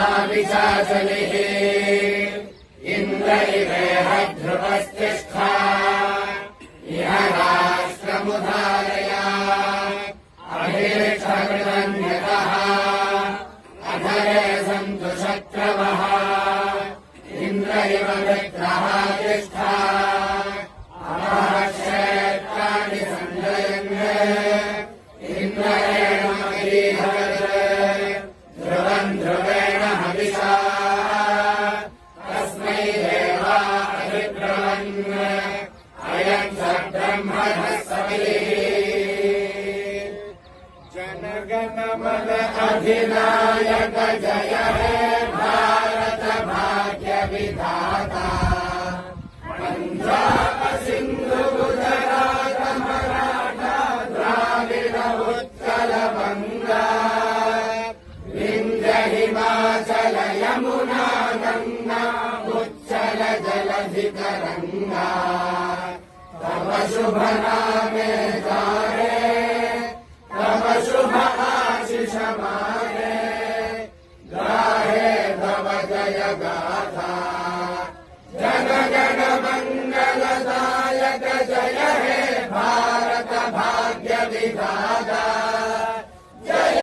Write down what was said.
पर्वतविवाविशासनिः इन्द्र इवेह ध्रुवस्तिष्ठा इह राष्ट्रमुधारय अहेक्षकृतन्यतः अधरे सन्तु शत्रवः इन्द्र इव वृत्रः तिष्ठा अवः क्षेत्राणि सञ्जयन् इन्द्रेण महीभवत् ध्रुवम् ध्रुवेण हविषा तस्मै देवा अभिब्रवन् अयम् स ब्रह्मणः सविलिः जनगण मन अधिनायक जय हे भारत भाग्य विधाता पंजाब सिंधु गुजरात मराठा द्राविड उत्कल बंगा विंध्य हिमाचल यमुना गंगा उच्चल जलधि तरंगा तव शुभ नामे गाहे तव शुभ आशीष मारे गाहे तव जय गा